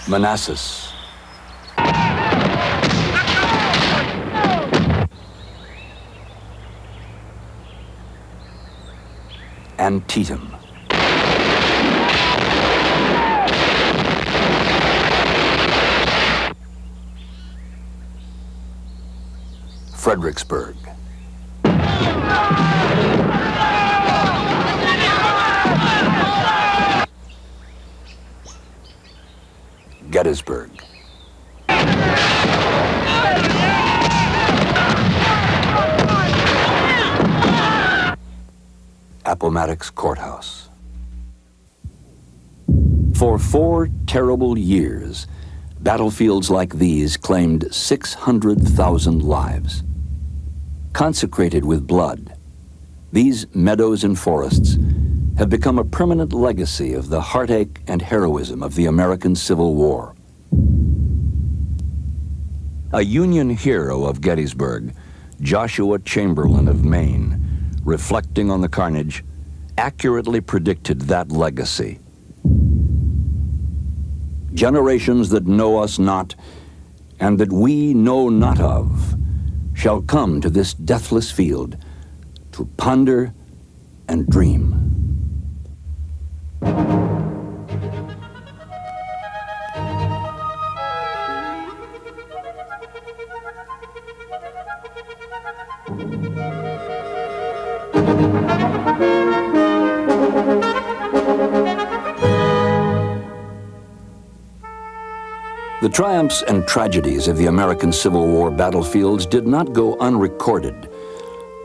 Manassas, Antietam, Fredericksburg, Gettysburg, Appomattox Court House. For 4 terrible years, battlefields like these claimed 600,000 lives. Consecrated with blood, these meadows and forests have become a permanent legacy of the heartache and heroism of the American Civil War. A Union hero of Gettysburg, Joshua Chamberlain of Maine, reflecting on the carnage, accurately predicted that legacy. Generations that know us not, and that we know not of, shall come to this deathless field to ponder and dream. The triumphs and tragedies of the American Civil War battlefields did not go unrecorded.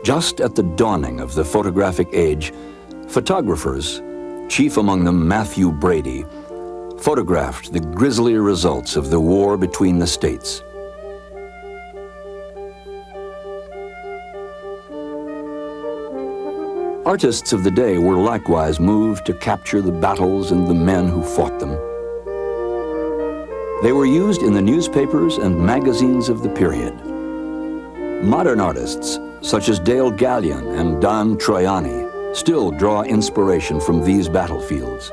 Just at the dawning of the photographic age, photographers, chief among them Matthew Brady, photographed the grisly results of the war between the states. Artists of the day were likewise moved to capture the battles and the men who fought them. They were used in the newspapers and magazines of the period. Modern artists, such as Dale Gallion and Don Troiani, still draw inspiration from these battlefields.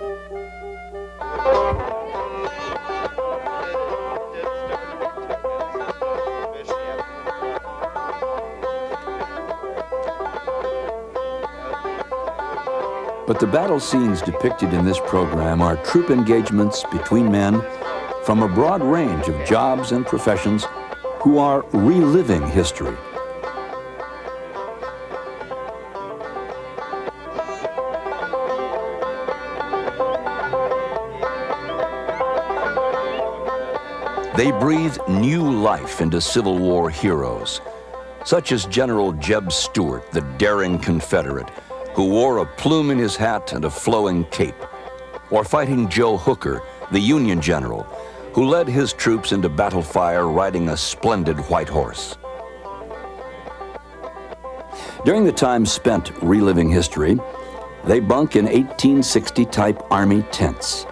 But the battle scenes depicted in this program are troop engagements between men from a broad range of jobs and professions who are reliving history. They breathe new life into Civil War heroes, such as General Jeb Stuart, the daring Confederate, who wore a plume in his hat and a flowing cape, or Fighting Joe Hooker, the Union general, who led his troops into battle fire riding a splendid white horse. During the time spent reliving history, they bunk in 1860-type Army tents.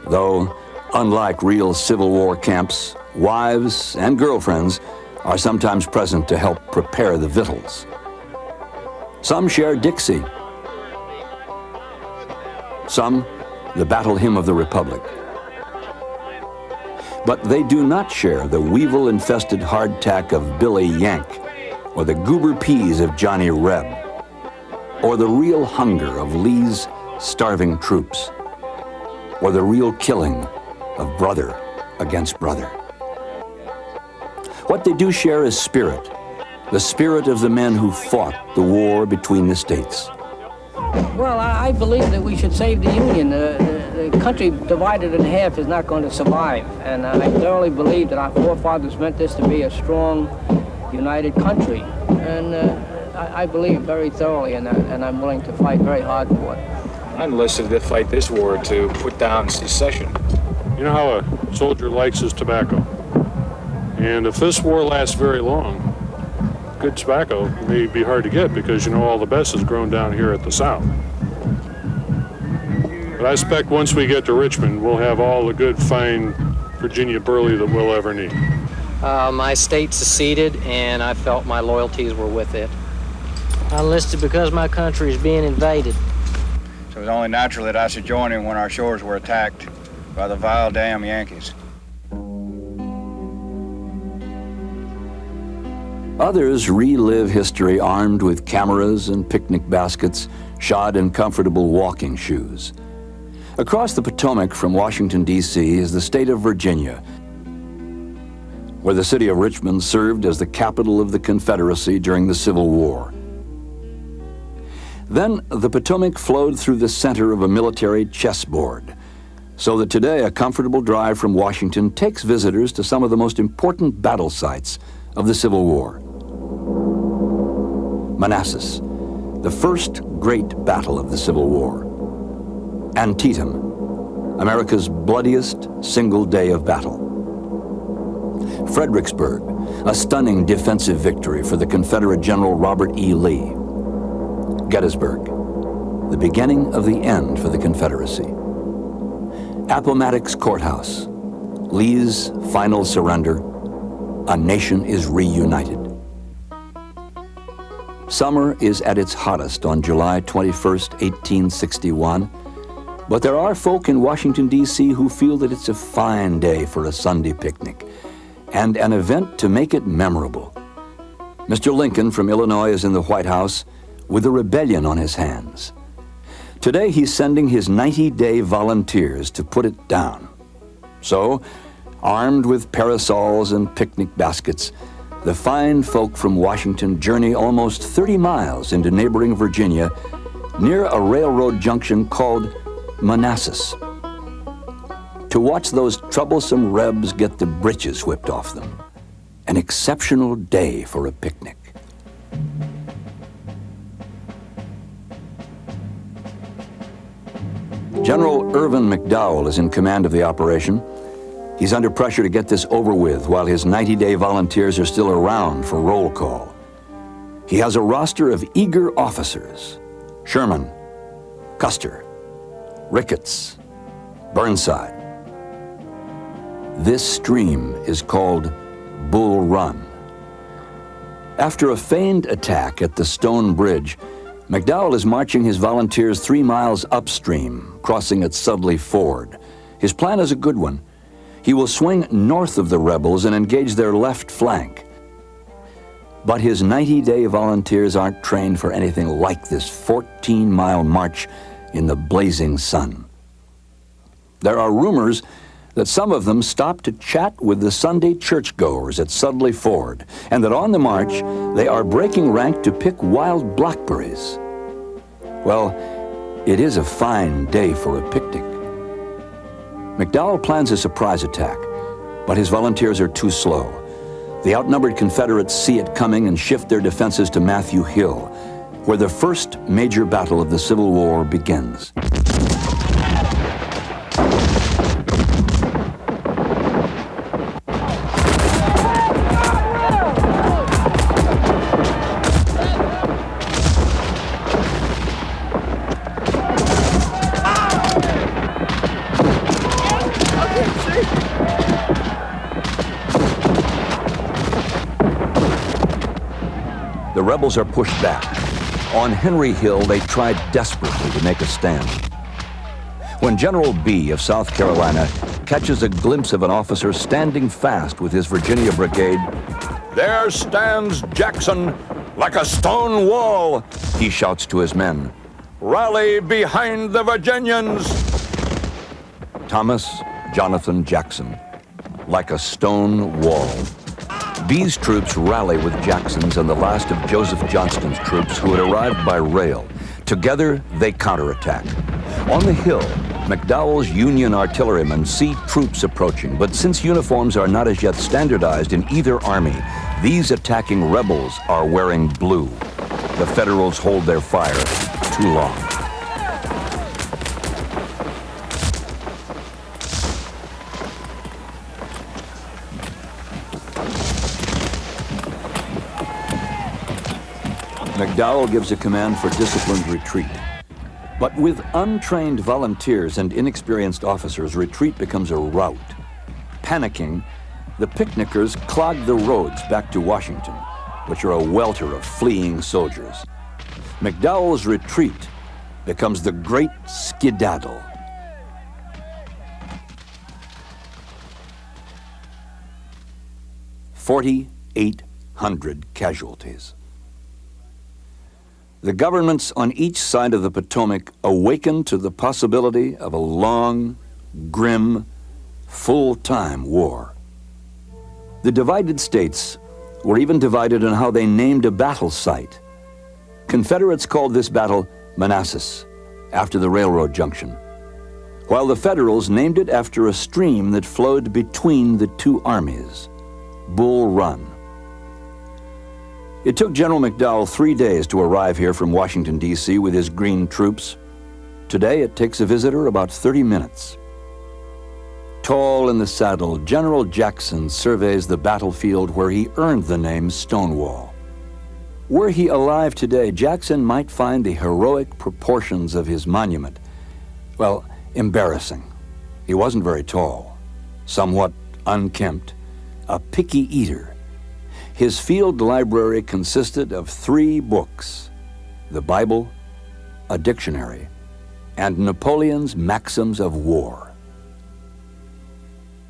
Though, unlike real Civil War camps, wives and girlfriends are sometimes present to help prepare the victuals. Some share Dixie. Some, the Battle Hymn of the Republic. But they do not share the weevil-infested hardtack of Billy Yank, or the goober peas of Johnny Reb, or the real hunger of Lee's starving troops, or the real killing of brother against brother. What they do share is spirit, the spirit of the men who fought the war between the states. Well, I believe that we should save the Union. The country divided in half is not going to survive, and I thoroughly believe that our forefathers meant this to be a strong, united country, and I believe very thoroughly in that, and I'm willing to fight very hard for it. I'm enlisted to fight this war to put down secession. You know how a soldier likes his tobacco, and if this war lasts very long, good tobacco may be hard to get because, you know, all the best is grown down here at the South. But I expect once we get to Richmond, we'll have all the good, fine Virginia burley that we'll ever need. My state seceded, and I felt my loyalties were with it. I enlisted because my country is being invaded. So it was only natural that I should join in when our shores were attacked by the vile damn Yankees. Others relive history armed with cameras and picnic baskets, shod in comfortable walking shoes. Across the Potomac from Washington, D.C. is the state of Virginia, where the city of Richmond served as the capital of the Confederacy during the Civil War. Then the Potomac flowed through the center of a military chessboard, so that today a comfortable drive from Washington takes visitors to some of the most important battle sites of the Civil War. Manassas, the first great battle of the Civil War. Antietam, America's bloodiest single day of battle. Fredericksburg, a stunning defensive victory for the Confederate General Robert E. Lee. Gettysburg, the beginning of the end for the Confederacy. Appomattox Court House, Lee's final surrender. A nation is reunited. Summer is at its hottest on July 21st, 1861, but there are folk in Washington, D.C. who feel that it's a fine day for a Sunday picnic and an event to make it memorable. Mr. Lincoln from Illinois is in the White House with a rebellion on his hands. Today he's sending his 90-day volunteers to put it down. So, armed with parasols and picnic baskets, the fine folk from Washington journey almost 30 miles into neighboring Virginia near a railroad junction called Manassas to watch those troublesome Rebs get the britches whipped off them. An exceptional day for a picnic. General Irvin McDowell is in command of the operation. He's under pressure to get this over with while his 90-day volunteers are still around for roll call. He has a roster of eager officers: Sherman, Custer, Ricketts, Burnside. This stream is called Bull Run. After a feigned attack at the Stone Bridge, McDowell is marching his volunteers 3 miles upstream, crossing at Sudley Ford. His plan is a good one. He will swing north of the rebels and engage their left flank. But his 90-day volunteers aren't trained for anything like this 14-mile march in the blazing sun. There are rumors that some of them stop to chat with the Sunday churchgoers at Sudley Ford, and that on the march, they are breaking rank to pick wild blackberries. Well, it is a fine day for a picnic. McDowell plans a surprise attack, but his volunteers are too slow. The outnumbered Confederates see it coming and shift their defenses to Matthew Hill, where the first major battle of the Civil War begins. The rebels are pushed back. On Henry Hill, they tried desperately to make a stand. When General B of South Carolina catches a glimpse of an officer standing fast with his Virginia brigade, "There stands Jackson like a stone wall," he shouts to his men. "Rally behind the Virginians!" Thomas Jonathan Jackson, like a stone wall. B's troops rally with Jackson's and the last of Joseph Johnston's troops who had arrived by rail. Together, they counterattack. On the hill, McDowell's Union artillerymen see troops approaching, but since uniforms are not as yet standardized in either army, these attacking rebels are wearing blue. The Federals hold their fire too long. McDowell gives a command for disciplined retreat. But with untrained volunteers and inexperienced officers, retreat becomes a rout. Panicking, the picnickers clog the roads back to Washington, which are a welter of fleeing soldiers. McDowell's retreat becomes the Great Skedaddle. $4,800 casualties. The governments on each side of the Potomac awakened to the possibility of a long, grim, full-time war. The divided states were even divided in how they named a battle site. Confederates called this battle Manassas, after the railroad junction, while the Federals named it after a stream that flowed between the two armies, Bull Run. It took General McDowell 3 days to arrive here from Washington, D.C. with his green troops. Today, it takes a visitor about 30 minutes. Tall in the saddle, General Jackson surveys the battlefield where he earned the name Stonewall. Were he alive today, Jackson might find the heroic proportions of his monument, well, embarrassing. He wasn't very tall, somewhat unkempt, a picky eater. His field library consisted of 3 books: the Bible, a dictionary, and Napoleon's Maxims of War.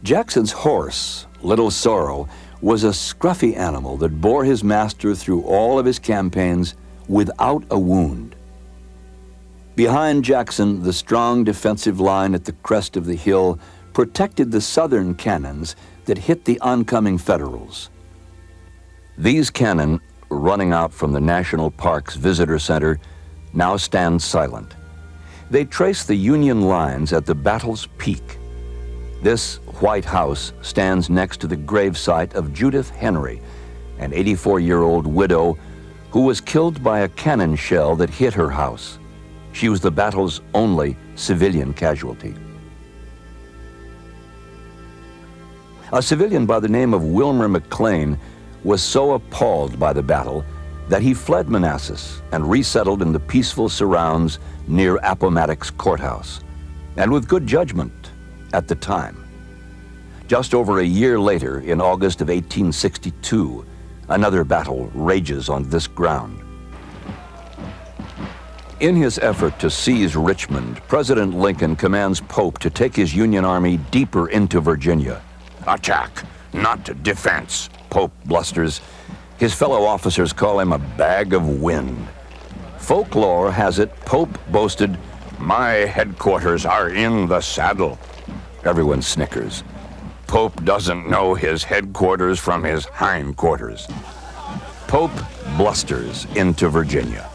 Jackson's horse, Little Sorrow, was a scruffy animal that bore his master through all of his campaigns without a wound. Behind Jackson, the strong defensive line at the crest of the hill protected the Southern cannons that hit the oncoming Federals. These cannon, running out from the National Park's Visitor Center, now stand silent. They trace the Union lines at the battle's peak. This White House stands next to the gravesite of Judith Henry, an 84-year-old widow who was killed by a cannon shell that hit her house. She was the battle's only civilian casualty. A civilian by the name of Wilmer McLean was so appalled by the battle that he fled Manassas and resettled in the peaceful surrounds near Appomattox Court House, and with good judgment at the time. Just over a year later, in August of 1862, another battle rages on this ground. In his effort to seize Richmond, President Lincoln commands Pope to take his Union Army deeper into Virginia. "Attack, not defense," Pope blusters. His fellow officers call him a bag of wind. Folklore has it Pope boasted, "My headquarters are in the saddle." Everyone snickers. Pope doesn't know his headquarters from his hindquarters. Pope blusters into Virginia.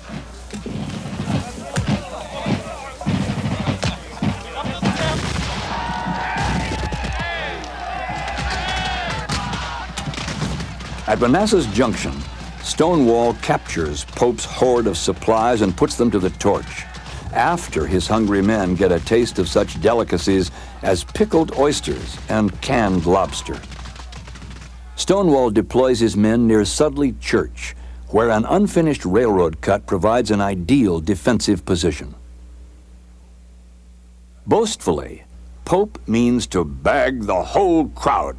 At Manassas Junction, Stonewall captures Pope's horde of supplies and puts them to the torch, after his hungry men get a taste of such delicacies as pickled oysters and canned lobster. Stonewall deploys his men near Sudley Church, where an unfinished railroad cut provides an ideal defensive position. Boastfully, Pope means to bag the whole crowd.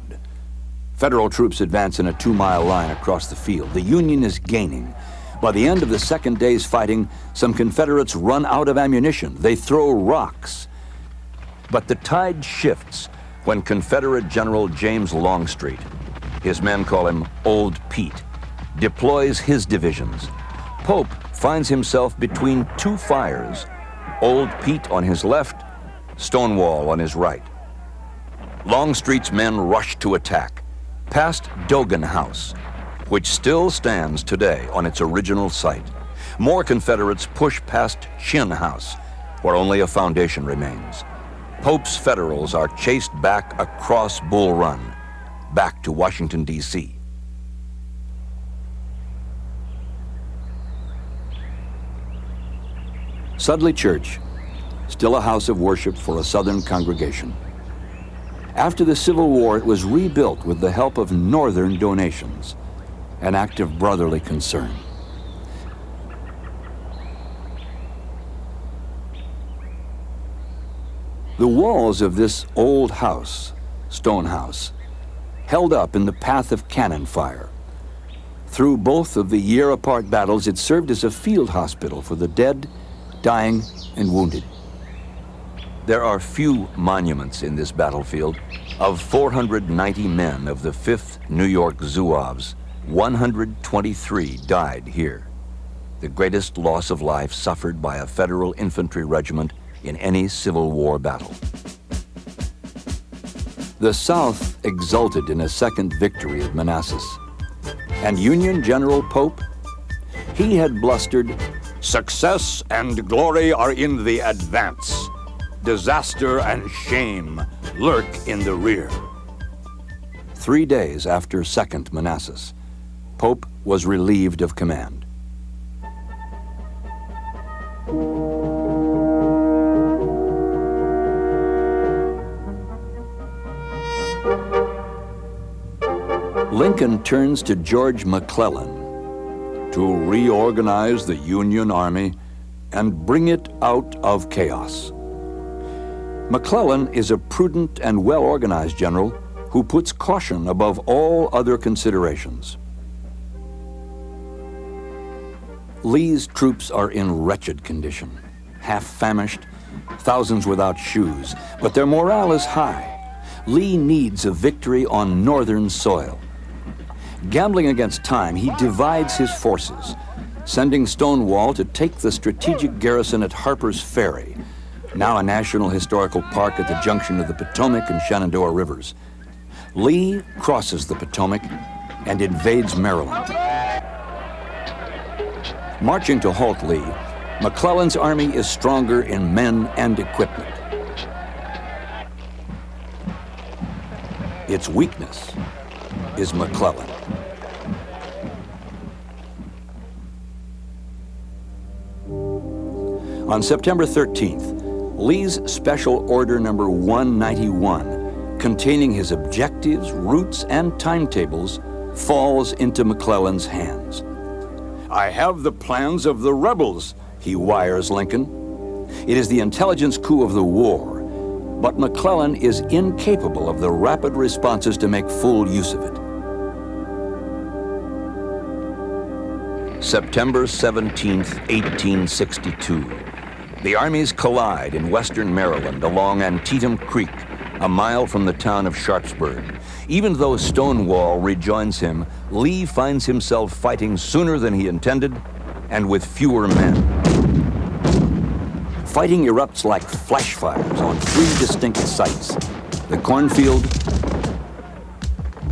Federal troops advance in a 2-mile line across the field. The Union is gaining. By the end of the second day's fighting, some Confederates run out of ammunition. They throw rocks. But the tide shifts when Confederate General James Longstreet, his men call him Old Pete, deploys his divisions. Pope finds himself between 2 fires, Old Pete on his left, Stonewall on his right. Longstreet's men rush to attack, past Dogan House, which still stands today on its original site. More Confederates push past Chin House, where only a foundation remains. Pope's Federals are chased back across Bull Run, back to Washington, D.C. Sudley Church, still a house of worship for a Southern congregation. After the Civil War, it was rebuilt with the help of Northern donations, an act of brotherly concern. The walls of this old house, stone house, held up in the path of cannon fire. Through both of the year-apart battles, it served as a field hospital for the dead, dying, and wounded. There are few monuments in this battlefield. Of 490 men of the 5th New York Zouaves, 123 died here, the greatest loss of life suffered by a Federal infantry regiment in any Civil War battle. The South exulted in a second victory at Manassas. And Union General Pope? He had blustered, "Success and glory are in the advance. Disaster and shame lurk in the rear." 3 days after Second Manassas, Pope was relieved of command. Lincoln turns to George McClellan to reorganize the Union Army and bring it out of chaos. McClellan is a prudent and well-organized general who puts caution above all other considerations. Lee's troops are in wretched condition, half famished, thousands without shoes, but their morale is high. Lee needs a victory on northern soil. Gambling against time, he divides his forces, sending Stonewall to take the strategic garrison at Harper's Ferry, now a National Historical Park at the junction of the Potomac and Shenandoah Rivers. Lee crosses the Potomac and invades Maryland. Marching to halt Lee, McClellan's army is stronger in men and equipment. Its weakness is McClellan. On September 13th, Lee's Special Order Number 191, containing his objectives, routes, and timetables, falls into McClellan's hands. "I have the plans of the rebels," he wires Lincoln. It is the intelligence coup of the war, but McClellan is incapable of the rapid responses to make full use of it. September 17th, 1862. The armies collide in western Maryland along Antietam Creek, a mile from the town of Sharpsburg. Even though Stonewall rejoins him, Lee finds himself fighting sooner than he intended and with fewer men. Fighting erupts like flash fires on 3 distinct sites: the Cornfield,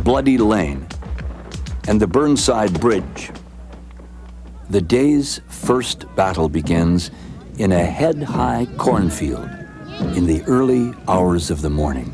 Bloody Lane, and the Burnside Bridge. The day's first battle begins in a head-high cornfield in the early hours of the morning.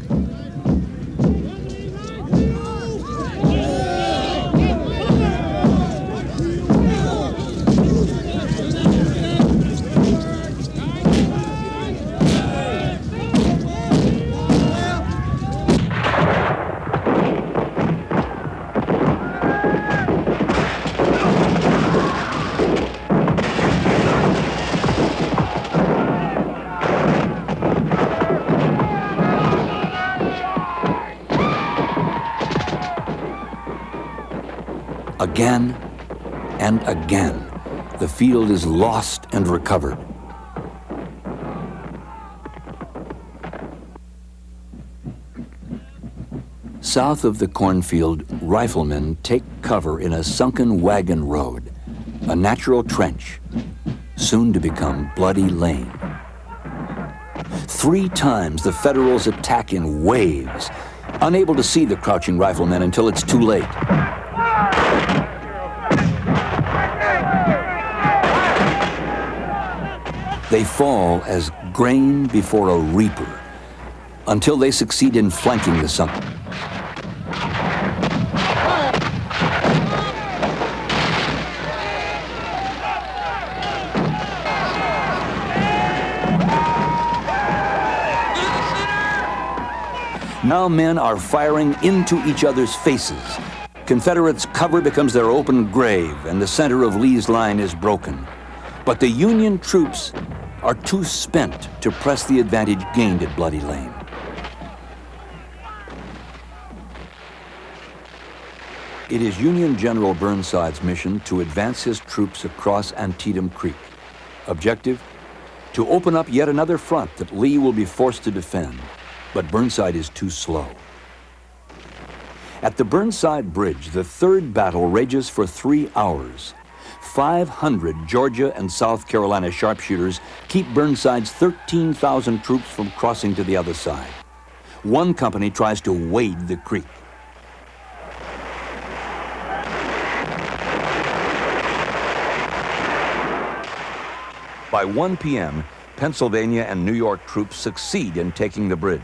Again and again, the field is lost and recovered. South of the cornfield, riflemen take cover in a sunken wagon road, a natural trench, soon to become Bloody Lane. 3 times the Federals attack in waves, unable to see the crouching riflemen until it's too late. They fall as grain before a reaper until they succeed in flanking the sunken. Now men are firing into each other's faces. Confederates' cover becomes their open grave, and the center of Lee's line is broken. But the Union troops are too spent to press the advantage gained at Bloody Lane. It is Union General Burnside's mission to advance his troops across Antietam Creek. Objective? To open up yet another front that Lee will be forced to defend, but Burnside is too slow. At the Burnside Bridge, the third battle rages for 3 hours. 500 Georgia and South Carolina sharpshooters keep Burnside's 13,000 troops from crossing to the other side. One company tries to wade the creek. By 1 p.m., Pennsylvania and New York troops succeed in taking the bridge.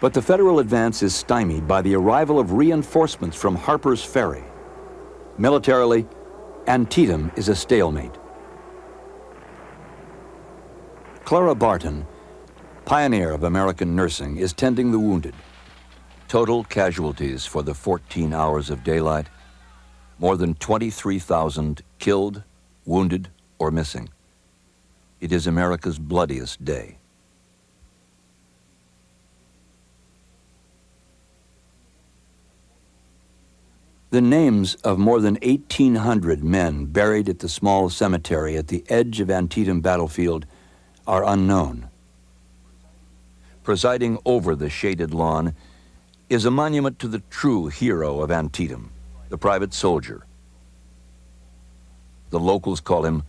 But the Federal advance is stymied by the arrival of reinforcements from Harper's Ferry. Militarily, Antietam is a stalemate. Clara Barton, pioneer of American nursing, is tending the wounded. Total casualties for the 14 hours of daylight: more than 23,000 killed, wounded, or missing. It is America's bloodiest day. The names of more than 1,800 men buried at the small cemetery at the edge of Antietam battlefield are unknown. Presiding over the shaded lawn is a monument to the true hero of Antietam, the private soldier. The locals call him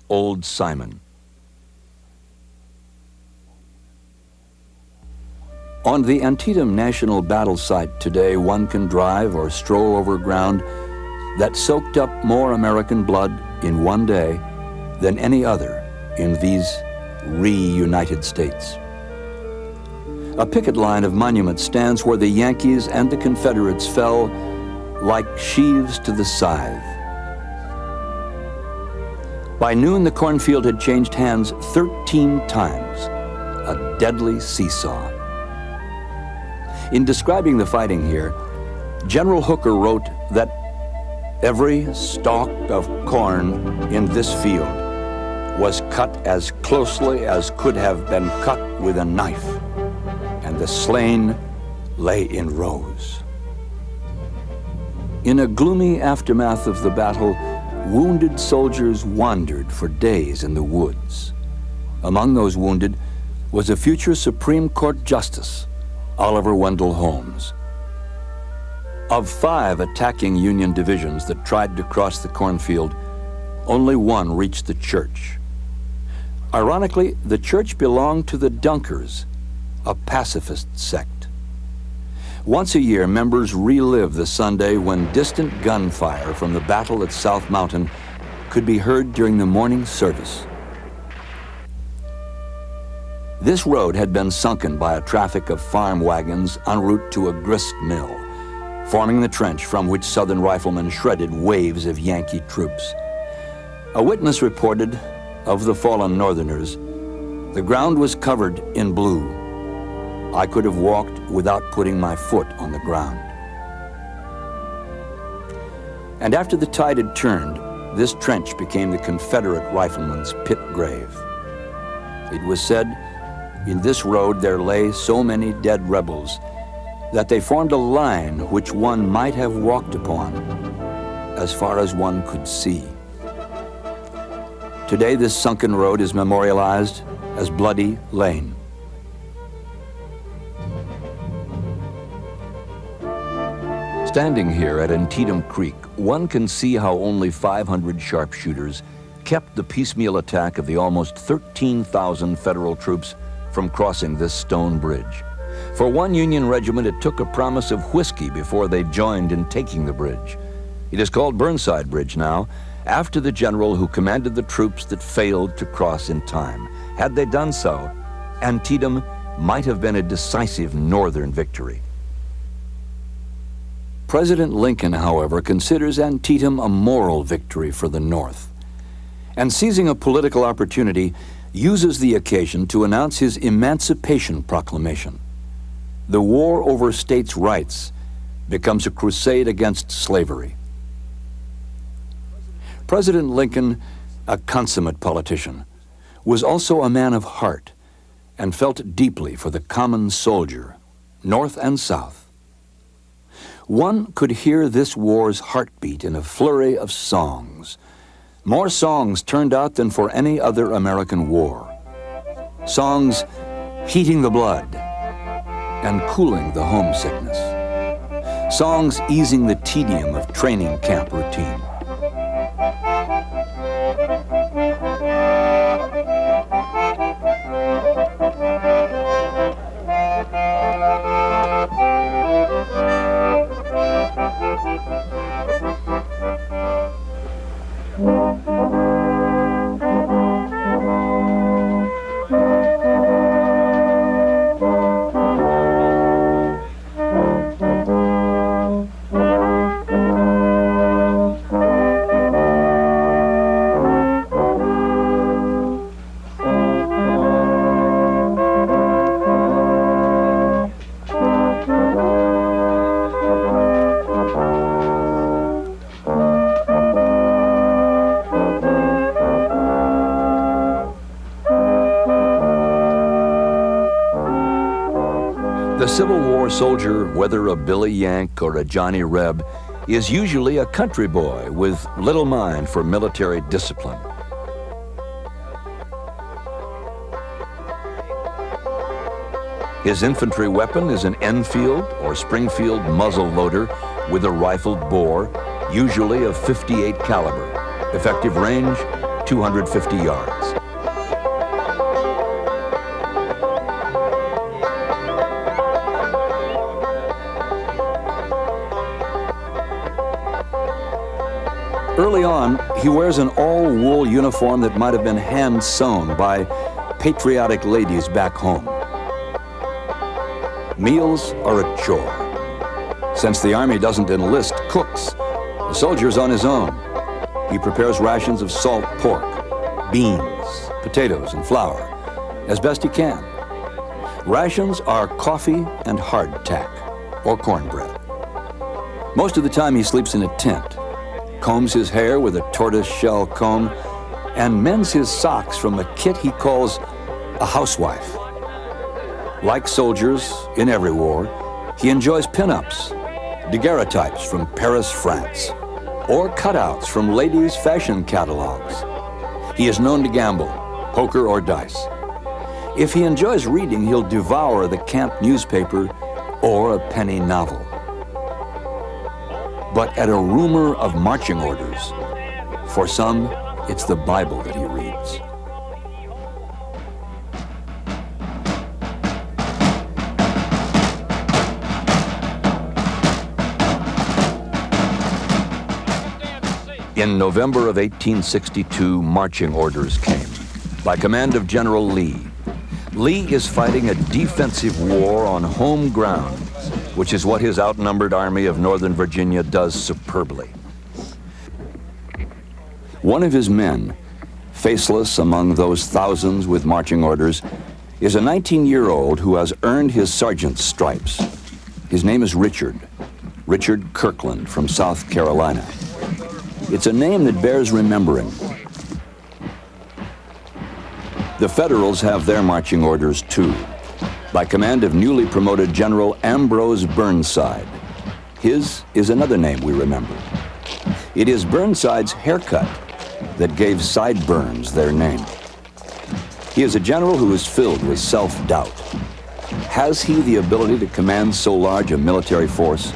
Old Simon. On the Antietam National Battle Site today, one can drive or stroll over ground that soaked up more American blood in one day than any other in these reunited states. A picket line of monuments stands where the Yankees and the Confederates fell like sheaves to the scythe. By noon, the cornfield had changed hands 13 times, a deadly seesaw. In describing the fighting here, General Hooker wrote that every stalk of corn in this field was cut as closely as could have been cut with a knife, and the slain lay in rows. In a gloomy aftermath of the battle, wounded soldiers wandered for days in the woods. Among those wounded was a future Supreme Court Justice, Oliver Wendell Holmes. Of 5 attacking Union divisions that tried to cross the cornfield, only one reached the church. Ironically, the church belonged to the Dunkers, a pacifist sect. Once a year, members relive the Sunday when distant gunfire from the battle at South Mountain could be heard during the morning service. This road had been sunken by a traffic of farm wagons en route to a grist mill, forming the trench from which Southern riflemen shredded waves of Yankee troops. A witness reported of the fallen Northerners, the ground was covered in blue. I could have walked without putting my foot on the ground. And after the tide had turned, this trench became the Confederate rifleman's pit grave. It was said, in this road there lay so many dead rebels that they formed a line which one might have walked upon as far as one could see. Today, this sunken road is memorialized as Bloody Lane. Standing here at Antietam Creek, one can see how only 500 sharpshooters kept the piecemeal attack of the almost 13,000 Federal troops from crossing this stone bridge. For one Union regiment, it took a promise of whiskey before they joined in taking the bridge. It is called Burnside Bridge now, after the general who commanded the troops that failed to cross in time. Had they done so, Antietam might have been a decisive Northern victory. President Lincoln, however, considers Antietam a moral victory for the North, and seizing a political opportunity, uses the occasion to announce his Emancipation Proclamation. The war over states' rights becomes a crusade against slavery. President Lincoln, a consummate politician, was also a man of heart and felt deeply for the common soldier, North and South. One could hear this war's heartbeat in a flurry of songs. More songs turned out than for any other American war. Songs heating the blood and cooling the homesickness. Songs easing the tedium of training camp routine. The Civil War soldier, whether a Billy Yank or a Johnny Reb, is usually a country boy with little mind for military discipline. His infantry weapon is an Enfield or Springfield muzzle loader with a rifled bore, usually of .58 caliber. Effective range, 250 yards. Early on, he wears an all-wool uniform that might have been hand-sewn by patriotic ladies back home. Meals are a chore. Since the Army doesn't enlist cooks, the soldier's on his own. He prepares rations of salt pork, beans, potatoes, and flour, as best he can. Rations are coffee and hardtack, or cornbread. Most of the time he sleeps in a tent, combs his hair with a tortoise-shell comb, and mends his socks from a kit he calls a housewife. Like soldiers in every war, he enjoys pin-ups, daguerreotypes from Paris, France, or cutouts from ladies' fashion catalogs. He is known to gamble, poker or dice. If he enjoys reading, he'll devour the camp newspaper or a penny novel. But at a rumor of marching orders, for some, it's the Bible that he reads. In November of 1862, marching orders came by command of General Lee. Lee is fighting a defensive war on home ground, which is what his outnumbered Army of Northern Virginia does superbly. One of his men, faceless among those thousands with marching orders, is a 19-year-old who has earned his sergeant's stripes. His name is Richard Kirkland from South Carolina. It's a name that bears remembering. The Federals have their marching orders too, by command of newly promoted General Ambrose Burnside. His is another name we remember. It is Burnside's haircut that gave sideburns their name. He is a general who is filled with self-doubt. Has he the ability to command so large a military force?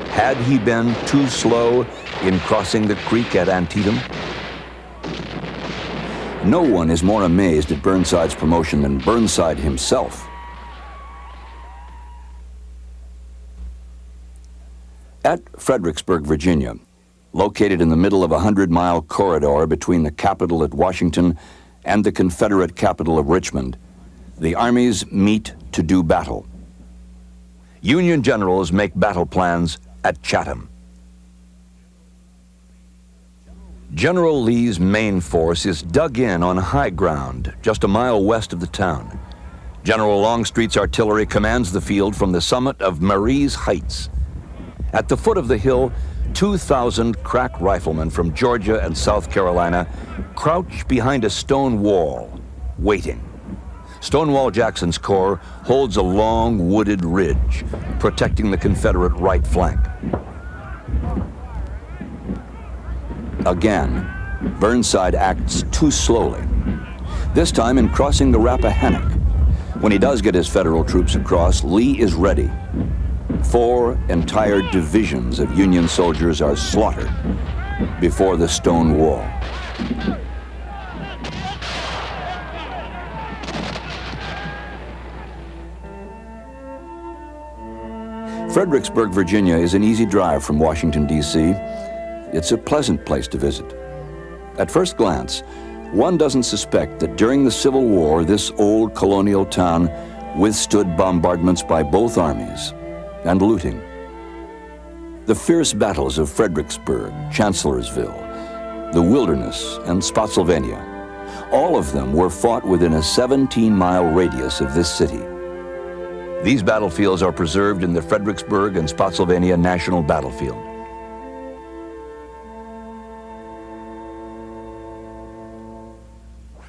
Had he been too slow in crossing the creek at Antietam? No one is more amazed at Burnside's promotion than Burnside himself. At Fredericksburg, Virginia, located in the middle of a 100-mile corridor between the Capitol at Washington and the Confederate capital of Richmond, the armies meet to do battle. Union generals make battle plans at Chatham. General Lee's main force is dug in on high ground, just a mile west of the town. General Longstreet's artillery commands the field from the summit of Marie's Heights. At the foot of the hill, 2,000 crack riflemen from Georgia and South Carolina crouch behind a stone wall, waiting. Stonewall Jackson's corps holds a long wooded ridge, protecting the Confederate right flank. Again, Burnside acts too slowly, this time in crossing the Rappahannock. When he does get his Federal troops across, Lee is ready. 4 entire divisions of Union soldiers are slaughtered before the stone wall. Fredericksburg, Virginia is an easy drive from Washington, D.C. It's a pleasant place to visit. At first glance, one doesn't suspect that during the Civil War, this old colonial town withstood bombardments by both armies and looting. The fierce battles of Fredericksburg, Chancellorsville, the Wilderness, and Spotsylvania, all of them were fought within a 17-mile radius of this city. These battlefields are preserved in the Fredericksburg and Spotsylvania National Battlefield.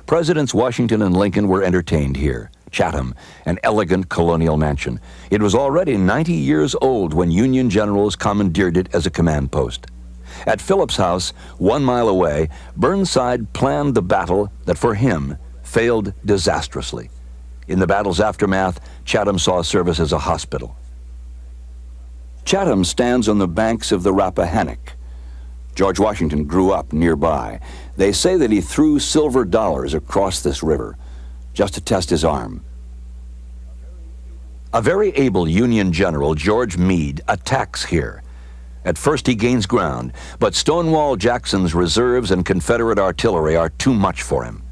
Presidents Washington and Lincoln were entertained here. Chatham, an elegant colonial mansion. It was already 90 years old when Union generals commandeered it as a command post. At Phillips House, 1 mile away, Burnside planned the battle that for him failed disastrously. In the battle's aftermath, Chatham saw service as a hospital. Chatham stands on the banks of the Rappahannock. George Washington grew up nearby. They say that he threw silver dollars across this river just to test his arm. A very able Union general, George Meade, attacks here. At first he gains ground, but Stonewall Jackson's reserves and Confederate artillery are too much for him.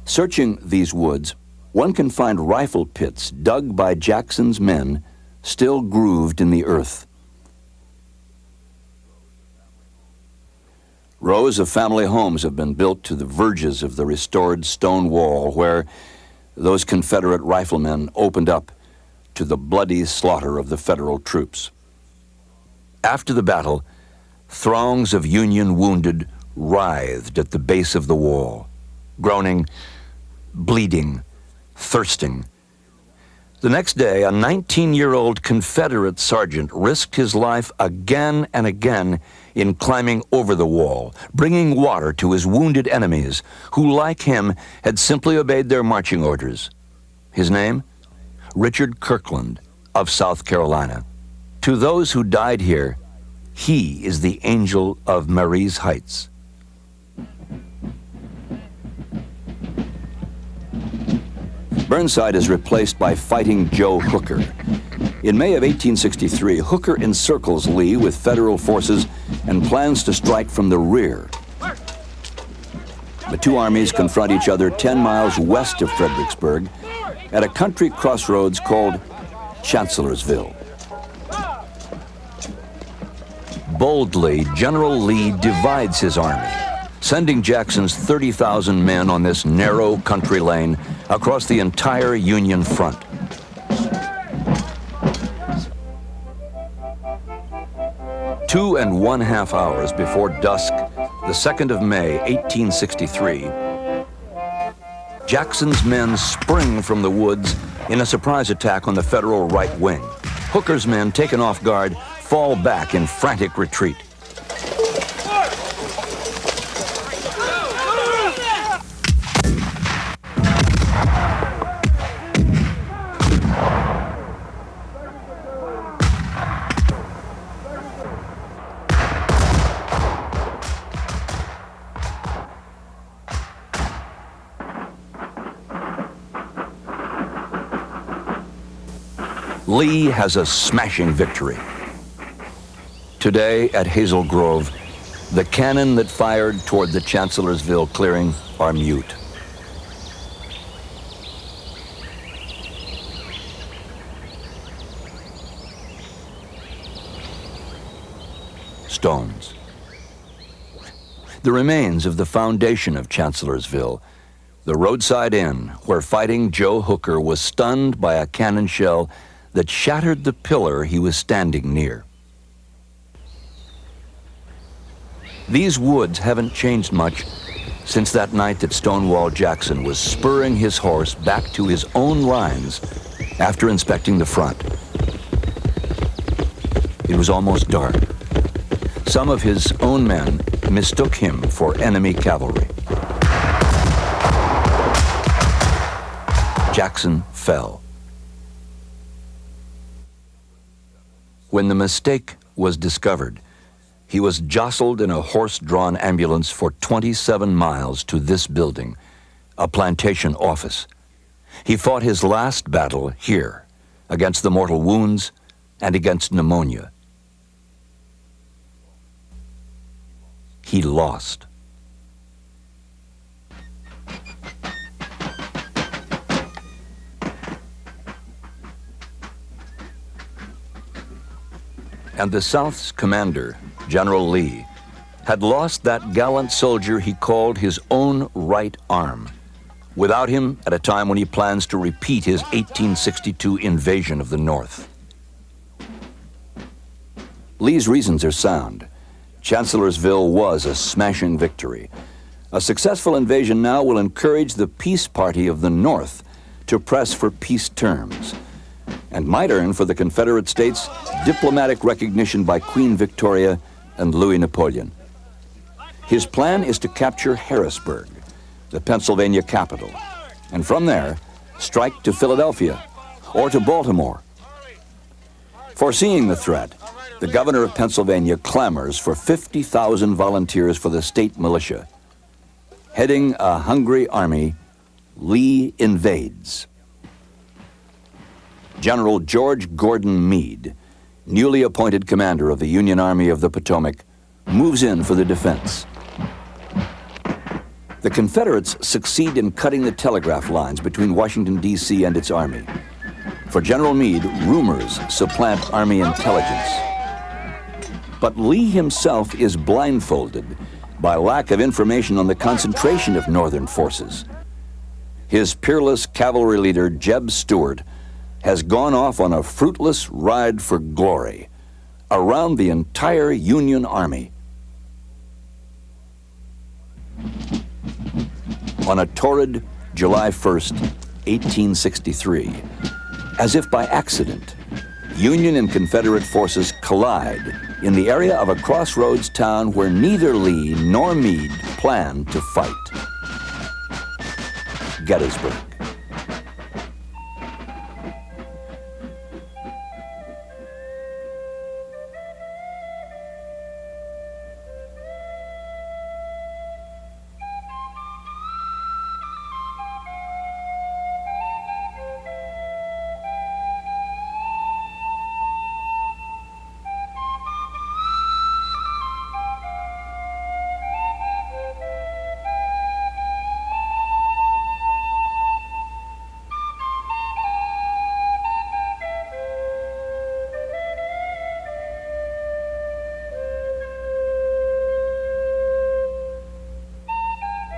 Searching these woods, one can find rifle pits dug by Jackson's men, still grooved in the earth. Rows of family homes have been built to the verges of the restored stone wall where those Confederate riflemen opened up to the bloody slaughter of the Federal troops. After the battle, throngs of Union wounded writhed at the base of the wall, groaning, bleeding, thirsting. The next day, a 19-year-old Confederate sergeant risked his life again and again in climbing over the wall, bringing water to his wounded enemies, who, like him, had simply obeyed their marching orders. His name? Richard Kirkland of South Carolina. To those who died here, he is the angel of Marie's Heights. Burnside is replaced by Fighting Joe Hooker. In May of 1863, Hooker encircles Lee with Federal forces and plans to strike from the rear. The two armies confront each other 10 miles west of Fredericksburg at a country crossroads called Chancellorsville. Boldly, General Lee divides his army, sending Jackson's 30,000 men on this narrow country lane across the entire Union front. Two and 1/2 hours before dusk, the 2nd of May, 1863, Jackson's men spring from the woods in a surprise attack on the Federal right wing. Hooker's men, taken off guard, fall back in frantic retreat. Lee has a smashing victory. Today at Hazel Grove, the cannon that fired toward the Chancellorsville clearing are mute. Stones. The remains of the foundation of Chancellorsville, the roadside inn where Fighting Joe Hooker was stunned by a cannon shell that shattered the pillar he was standing near. These woods haven't changed much since that night that Stonewall Jackson was spurring his horse back to his own lines after inspecting the front. It was almost dark. Some of his own men mistook him for enemy cavalry. Jackson fell. When the mistake was discovered, he was jostled in a horse-drawn ambulance for 27 miles to this building, a plantation office. He fought his last battle here, against the mortal wounds and against pneumonia. He lost. And the South's commander, General Lee, had lost that gallant soldier he called his own right arm. Without him, at a time when he plans to repeat his 1862 invasion of the North. Lee's reasons are sound. Chancellorsville was a smashing victory. A successful invasion now will encourage the peace party of the North to press for peace terms, and might earn for the Confederate States diplomatic recognition by Queen Victoria and Louis Napoleon. His plan is to capture Harrisburg, the Pennsylvania capital, and from there, strike to Philadelphia or to Baltimore. Foreseeing the threat, the governor of Pennsylvania clamors for 50,000 volunteers for the state militia. Heading a hungry army, Lee invades. General George Gordon Meade, newly appointed commander of the Union Army of the Potomac, moves in for the defense. The Confederates succeed in cutting the telegraph lines between Washington, D.C. and its army. For General Meade, rumors supplant Army intelligence. But Lee himself is blindfolded by lack of information on the concentration of Northern forces. His peerless cavalry leader, Jeb Stuart, has gone off on a fruitless ride for glory around the entire Union Army. On a torrid July 1st, 1863, as if by accident, Union and Confederate forces collide in the area of a crossroads town where neither Lee nor Meade planned to fight. Gettysburg.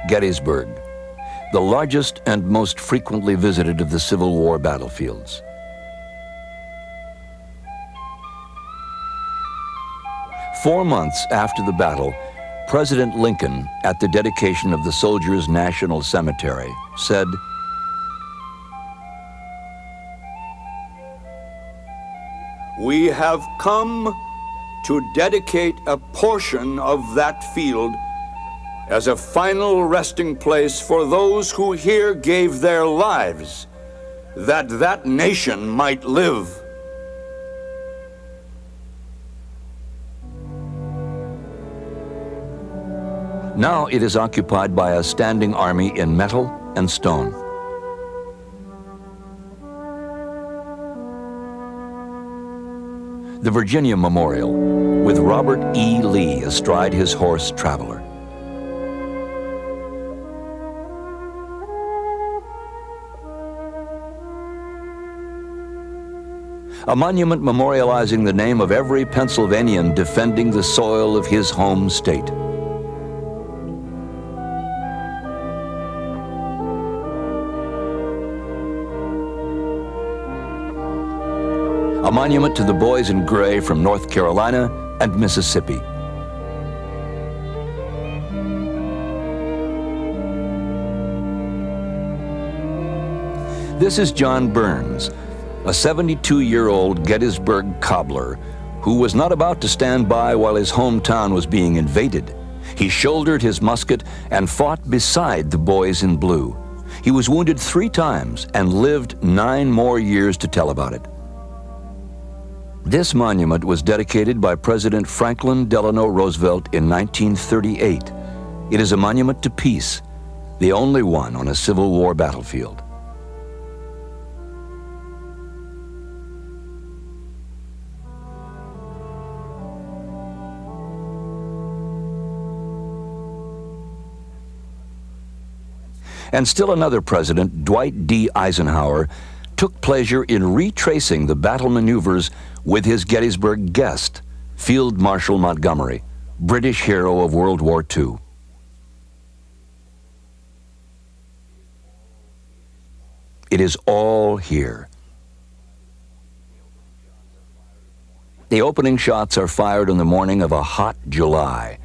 Gettysburg, the largest and most frequently visited of the Civil War battlefields. Four months after the battle, President Lincoln, at the dedication of the Soldiers' National Cemetery, said, "We have come to dedicate a portion of that field as a final resting place for those who here gave their lives, that that nation might live." Now it is occupied by a standing army in metal and stone. The Virginia Memorial, with Robert E. Lee astride his horse Traveler. A monument memorializing the name of every Pennsylvanian defending the soil of his home state. a monument to the boys in gray from North Carolina and Mississippi. This is John Burns, a 72-year-old Gettysburg cobbler who was not about to stand by while his hometown was being invaded. He shouldered his musket and fought beside the boys in blue. He was wounded 3 times and lived 9 more years to tell about it. This monument was dedicated by President Franklin Delano Roosevelt in 1938. It is a monument to peace, the only one on a Civil War battlefield. And still another president, Dwight D. Eisenhower, took pleasure in retracing the battle maneuvers with his Gettysburg guest, Field Marshal Montgomery, British hero of World War II. It is all here. The opening shots are fired on the morning of a hot July,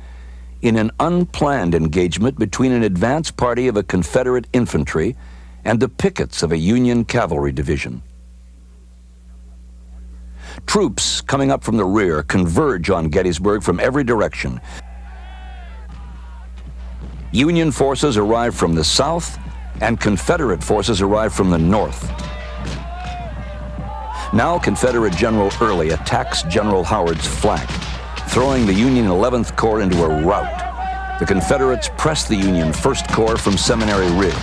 in an unplanned engagement between an advance party of a Confederate infantry and the pickets of a Union cavalry division. Troops coming up from the rear converge on Gettysburg from every direction. Union forces arrive from the south and Confederate forces arrive from the north. Now Confederate General Early attacks General Howard's flank, throwing the Union 11th Corps into a rout. The Confederates press the Union 1st Corps from Seminary Ridge,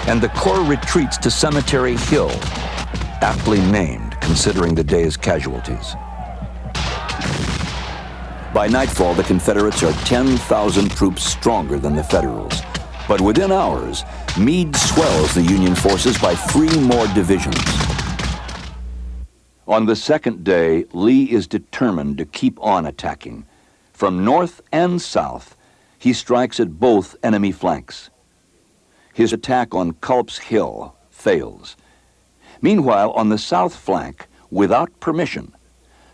and the Corps retreats to Cemetery Hill, aptly named considering the day's casualties. By nightfall, the Confederates are 10,000 troops stronger than the Federals. But within hours, Meade swells the Union forces by 3 more divisions. On the second day, Lee is determined to keep on attacking. From north and south, he strikes at both enemy flanks. His attack on Culp's Hill fails. Meanwhile, on the south flank, without permission,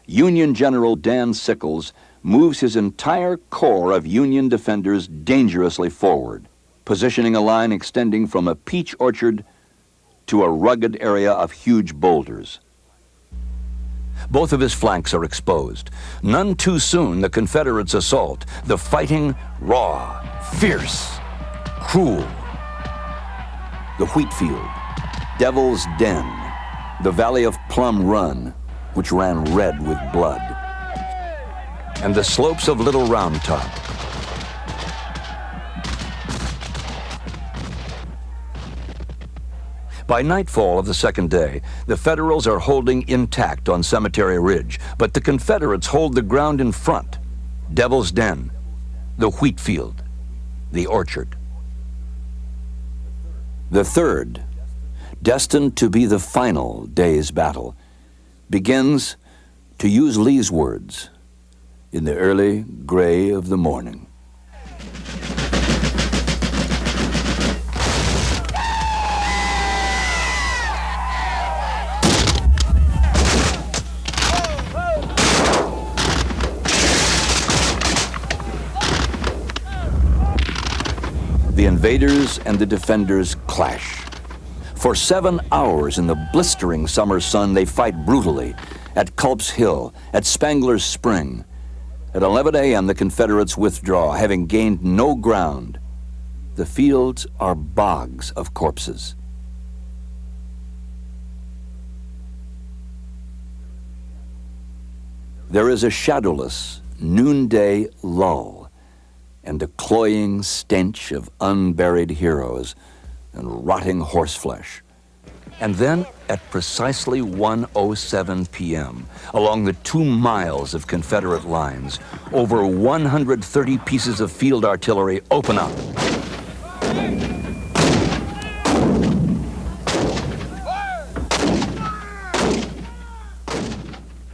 Union General Dan Sickles moves his entire corps of Union defenders dangerously forward, positioning a line extending from a peach orchard to a rugged area of huge boulders. Both of his flanks are exposed. None too soon, the Confederates assault, the fighting raw, fierce, cruel. The Wheatfield, Devil's Den, the Valley of Plum Run, which ran red with blood, and the slopes of Little Round Top. By nightfall of the second day, the Federals are holding intact on Cemetery Ridge, but the Confederates hold the ground in front. Devil's Den, the Wheatfield, the Orchard. The third, destined to be the final day's battle, begins, to use Lee's words, in the early gray of the morning. The invaders and the defenders clash. For 7 hours in the blistering summer sun, they fight brutally at Culp's Hill, at Spangler's Spring. At 11 a.m., the Confederates withdraw, having gained no ground. The fields are bogs of corpses. There is a shadowless noonday lull, and the cloying stench of unburied heroes and rotting horseflesh. And then, at precisely 1:07 p.m., along the 2 miles of Confederate lines, over 130 pieces of field artillery open up.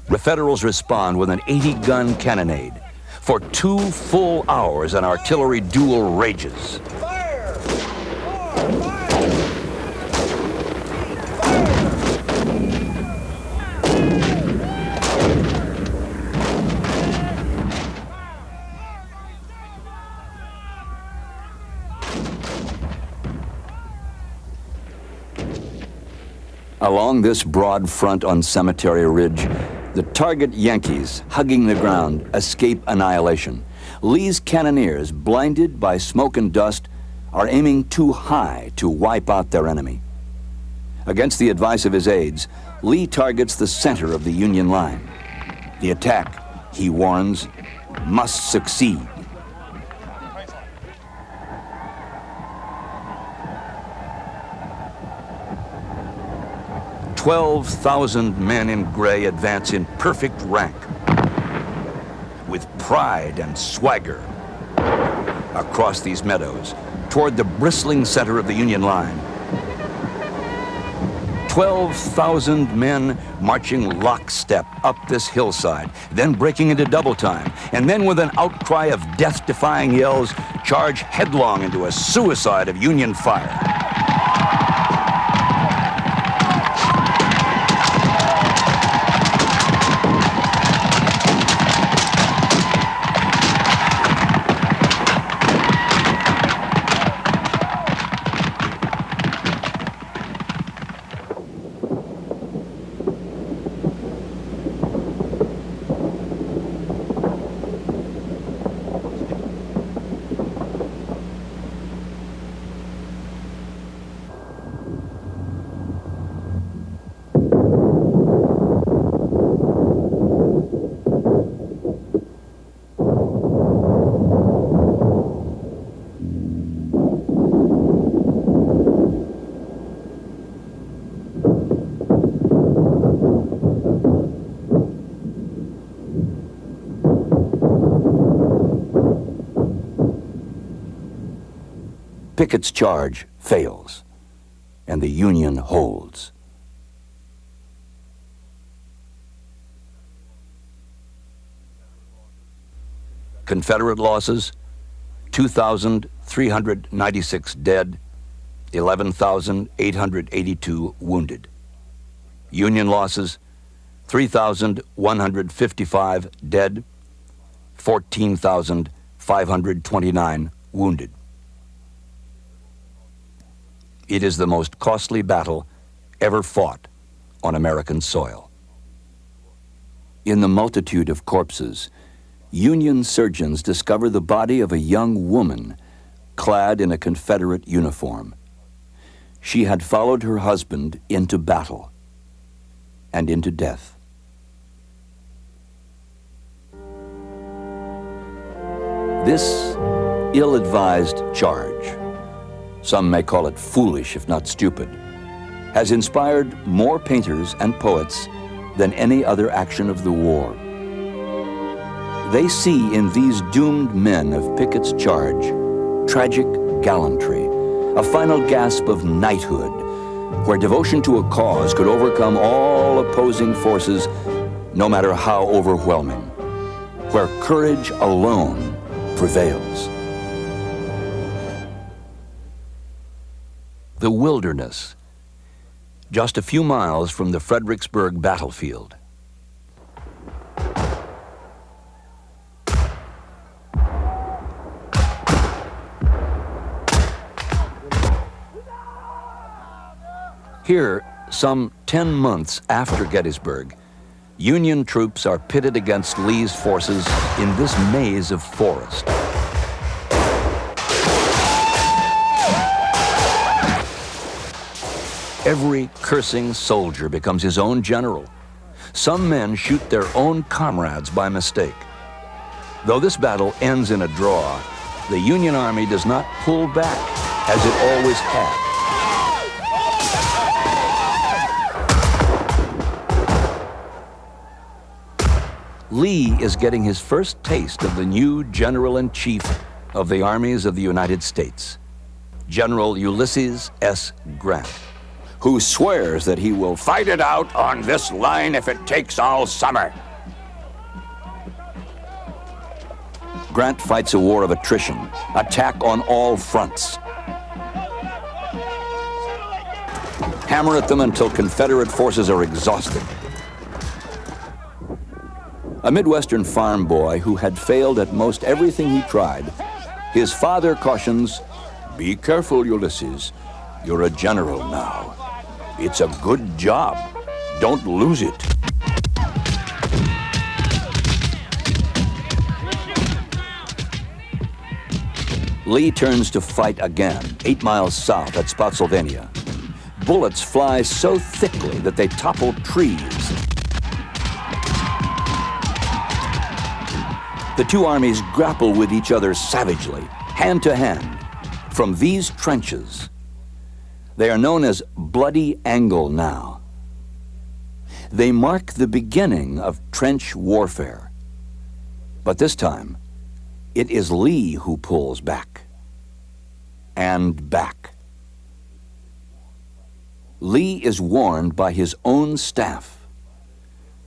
The Federals respond with an 80-gun cannonade. For 2 full hours, an artillery duel rages. Along this broad front on Cemetery Ridge, the target Yankees, hugging the ground, escape annihilation. Lee's cannoneers, blinded by smoke and dust, are aiming too high to wipe out their enemy. Against the advice of his aides, Lee targets the center of the Union line. The attack, he warns, must succeed. "12,000 men in gray advance in perfect rank, with pride and swagger, across these meadows, toward the bristling center of the Union line. 12,000 men marching lockstep up this hillside, then breaking into double time, and then with an outcry of death-defying yells, charge headlong into a suicide of Union fire. Pickett's charge fails, and the Union holds. Confederate losses, 2,396 dead, 11,882 wounded. Union losses, 3,155 dead, 14,529 wounded. It is the most costly battle ever fought on American soil. In the multitude of corpses, Union surgeons discover the body of a young woman clad in a Confederate uniform. She had followed her husband into battle and into death. This ill-advised charge, some may call it foolish if not stupid, has inspired more painters and poets than any other action of the war. They see in these doomed men of Pickett's charge tragic gallantry, a final gasp of knighthood, where devotion to a cause could overcome all opposing forces, no matter how overwhelming, where courage alone prevails. The wilderness, just a few miles from the Fredericksburg battlefield. Here, some 10 months after Gettysburg, Union troops are pitted against Lee's forces in this maze of forest. Every cursing soldier becomes his own general. Some men shoot their own comrades by mistake. Though this battle ends in a draw, the Union Army does not pull back as it always had. Lee is getting his first taste of the new General-in-Chief of the armies of the United States, General Ulysses S. Grant, who swears that he will fight it out on this line if it takes all summer. Grant fights a war of attrition, attack on all fronts. Hammer at them until Confederate forces are exhausted. A Midwestern farm boy who had failed at most everything he tried, his father cautions, "Be careful, Ulysses. You're a general now." It's a good job. Don't lose it. Lee turns to fight again, 8 miles south at Spotsylvania. Bullets fly so thickly that they topple trees. The two armies grapple with each other savagely, hand to hand, from these trenches. They are known as Bloody Angle now. They mark the beginning of trench warfare. But this time, it is Lee who pulls back. And back. Lee is warned by his own staff.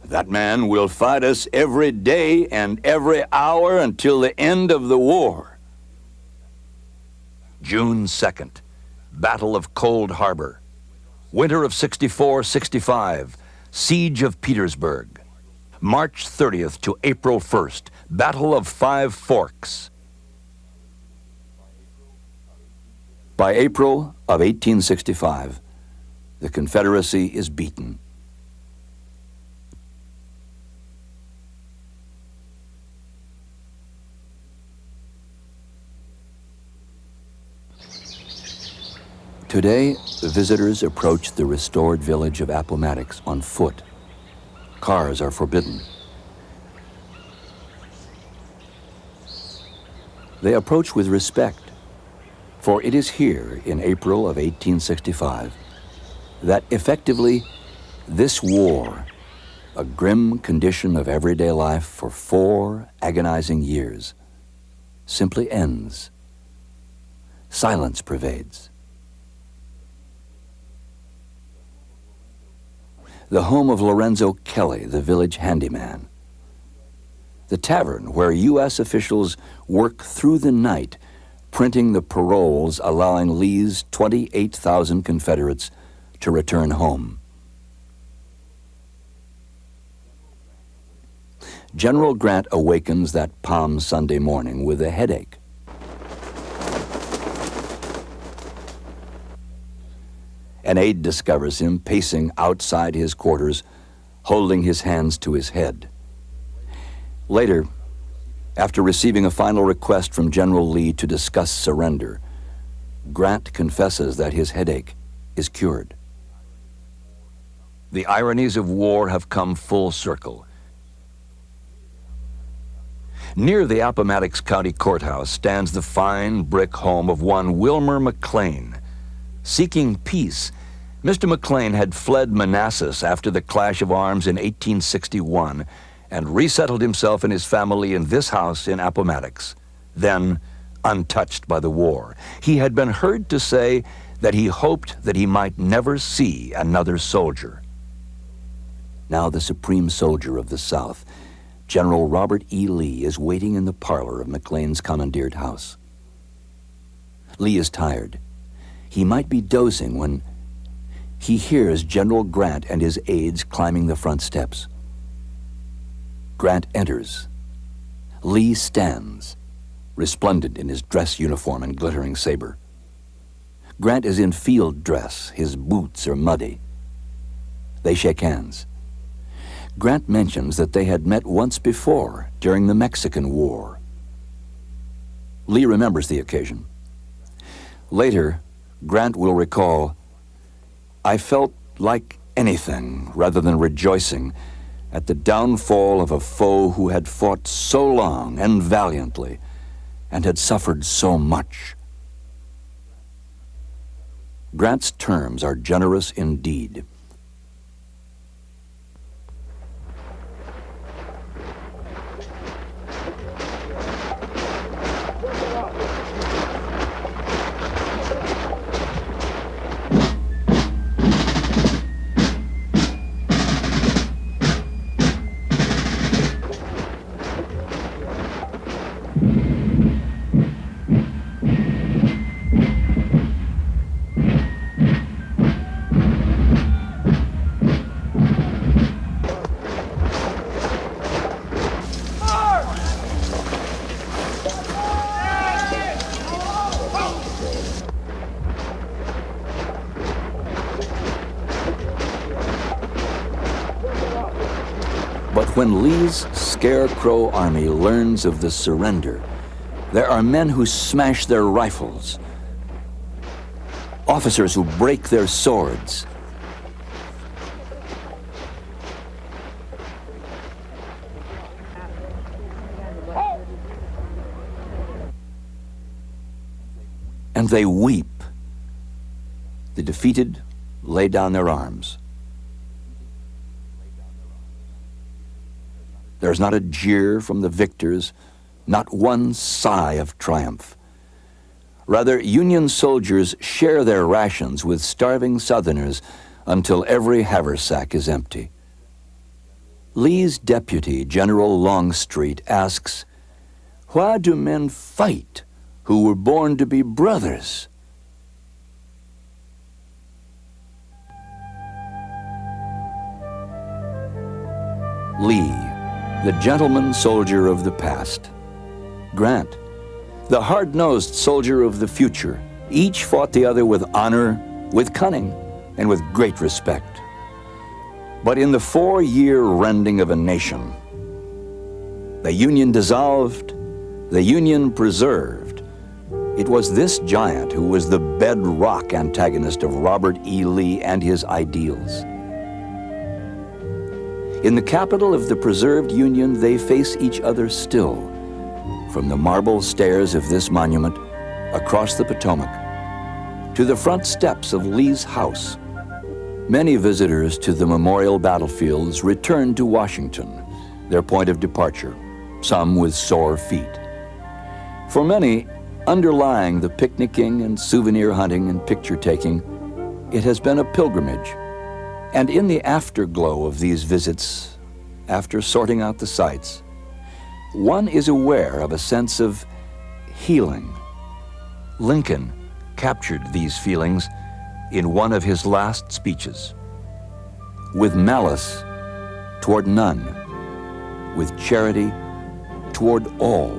That man will fight us every day and every hour until the end of the war. June 2nd, Battle of Cold Harbor. Winter of 64-65, Siege of Petersburg. March 30th to April 1st, Battle of Five Forks. By April of 1865, the Confederacy is beaten. Today, visitors approach the restored village of Appomattox on foot. Cars are forbidden. They approach with respect, for it is here in April of 1865 that effectively this war, a grim condition of everyday life for 4 agonizing years, simply ends. Silence pervades. The home of Lorenzo Kelly, the village handyman. The tavern where U.S. officials work through the night, printing the paroles allowing Lee's 28,000 Confederates to return home. General Grant awakens that Palm Sunday morning with a headache. An aide discovers him pacing outside his quarters, holding his hands to his head. Later, after receiving a final request from General Lee to discuss surrender, Grant confesses that his headache is cured. The ironies of war have come full circle. Near the Appomattox County Court House stands the fine brick home of one Wilmer McLean. Seeking peace, Mr. McLean had fled Manassas after the clash of arms in 1861 and resettled himself and his family in this house in Appomattox, then untouched by the war. He had been heard to say that he hoped that he might never see another soldier. Now the supreme soldier of the South, General Robert E. Lee, is waiting in the parlor of McLean's commandeered house. Lee is tired. He might be dozing when he hears General Grant and his aides climbing the front steps. Grant enters. Lee stands, resplendent in his dress uniform and glittering saber. Grant is in field dress. His boots are muddy. They shake hands. Grant mentions that they had met once before during the Mexican War. Lee remembers the occasion. Later, Grant will recall, "I felt like anything rather than rejoicing at the downfall of a foe who had fought so long and valiantly and had suffered so much." Grant's terms are generous indeed. When Lee's Scarecrow army learns of the surrender, there are men who smash their rifles, officers who break their swords, and they weep. The defeated lay down their arms. There's not a jeer from the victors, not one sigh of triumph. Rather, Union soldiers share their rations with starving Southerners until every haversack is empty. Lee's deputy, General Longstreet, asks, "Why do men fight who were born to be brothers?" Lee, the gentleman soldier of the past. Grant, the hard-nosed soldier of the future. Each fought the other with honor, with cunning, and with great respect. But in the 4-year rending of a nation, the Union dissolved, the Union preserved. It was this giant who was the bedrock antagonist of Robert E. Lee and his ideals. In the capital of the preserved Union, they face each other still, from the marble stairs of this monument, across the Potomac, to the front steps of Lee's house. Many visitors to the memorial battlefields return to Washington, their point of departure, some with sore feet. For many, underlying the picnicking and souvenir hunting and picture taking, it has been a pilgrimage. And in the afterglow of these visits, after sorting out the sights, one is aware of a sense of healing. Lincoln captured these feelings in one of his last speeches. With malice toward none, with charity toward all.